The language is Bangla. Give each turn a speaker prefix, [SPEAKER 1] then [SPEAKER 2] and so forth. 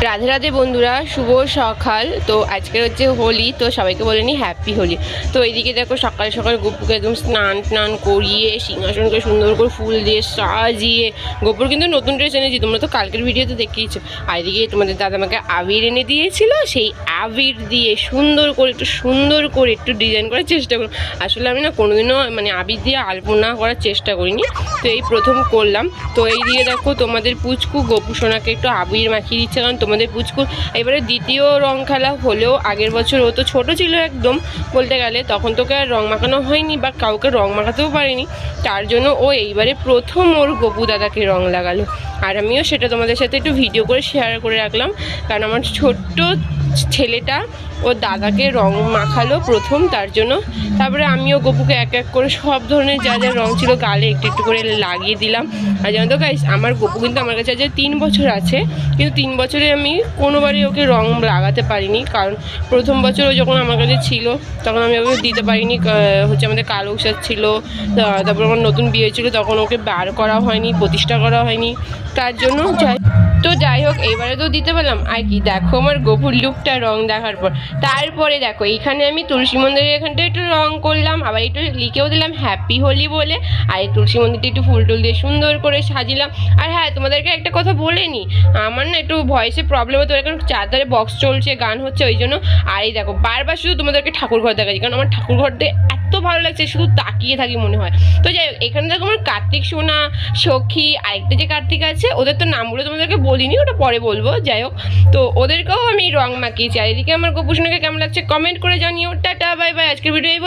[SPEAKER 1] রাধে রাধে বন্ধুরা, শুভ সকাল। তো আজকের হচ্ছে হোলি, তো সবাইকে বলে নি হ্যাপি হোলি। তো এইদিকে দেখো সকাল সকাল গপুকে একদম স্নান করিয়ে সিংহাসনকে সুন্দর করে ফুল দিয়ে সাজিয়ে, গপুর কিন্তু নতুন ড্রেস এনেছি, তোমরা তো কালকের ভিডিওতে দেখিয়েছো। আর এদিকে তোমাদের দাদা আমাকে আবির এনে দিয়েছিল, সেই আবির দিয়ে সুন্দর করে একটু ডিজাইন করার চেষ্টা করো। আসলে আমি না কোনোদিনও মানে আবির দিয়ে আলপনা করার চেষ্টা করিনি, তো এই প্রথম করলাম। তো এই দিকে দেখো তোমাদের পুচকু গপু সোনাকে একটু আবির মাখিয়ে দিচ্ছে, কারণ তোমাদের পুচকু এবারে দ্বিতীয় রং খেলা হলেও আগের বছর ও তো ছোটো ছিল একদম বলতে গেলে, তখন তোকে আর রং মাখানো হয়নি বা কাউকে রং মাখাতেও পারেনি, তার জন্য ও এইবারে প্রথম ওর গপু দাদাকে রং লাগালো। আর আমিও সেটা তোমাদের সাথে একটু ভিডিও করে শেয়ার করে রাখলাম, কারণ আমার ছোট্ট ছেলেটা ও দাদাকে রং মাখালো প্রথম, তার জন্য। তারপরে আমিও গপুকে এক এক করে সব ধরনের যা যা রং ছিল গালে একটু করে লাগিয়ে দিলাম। আর জানো তো গাইস, আমার গপু কিন্তু আমার কাছে আজ 3 বছর আছে, কিন্তু 3 বছরে আমি কোনোবারই ওকে রং লাগাতে পারিনি, কারণ প্রথম বছর ও যখন আমার কাছে ছিল তখন আমি ওকে দিতে পারিনি, হচ্ছে আমাদের কালো উৎসব ছিল, তারপর আমার নতুন বিয়ে ছিল, তখন ওকে বার করা হয়নি, প্রতিষ্ঠা করা হয়নি, তার জন্য যাই হোক এইবারে তো দিতে পারলাম। আর কি দেখো আমার গপুর লুকটা রং দেখার পর, তারপরে দেখো এইখানে আমি তুলসী মন্দিরের এখানটা একটু রং করলাম, আবার একটু লিখেও দিলাম হ্যাপি হোলি বলে। আর এই তুলসী মন্দিরটা একটু ফুল টুল দিয়ে সুন্দর করে সাজিলাম। আর হ্যাঁ, তোমাদেরকে একটা কথা বলে নি, আমার না একটু ভয়েসে প্রবলেম হতে পারে, কারণ চারধারে বক্স চলছে, গান হচ্ছে, ওই জন্য। আর এই দেখো বারবার শুধু তোমাদেরকে ঠাকুর ঘর দেখাচ্ছি, কারণ আমার ঠাকুর ঘর দিয়ে এত ভালো লাগছে, শুধু তাকিয়ে থাকি মনে হয়। তো যাই হোক, এখানে দেখো আমার কার্তিক সোনা, সখী, আরেকটা যে কার্তিক আছে, ওদের তো নামগুলো তোমাদেরকে বলিনি, ওটা পরে বলবো। যাই হোক, তো ওদেরকেও আমি রং মাখিয়েছি। আর এদিকে আমার গপু সোনাকে কেমন লাগছে কমেন্ট করে জানিও। টাটা বাই বাই, আজকের ভিডিও এই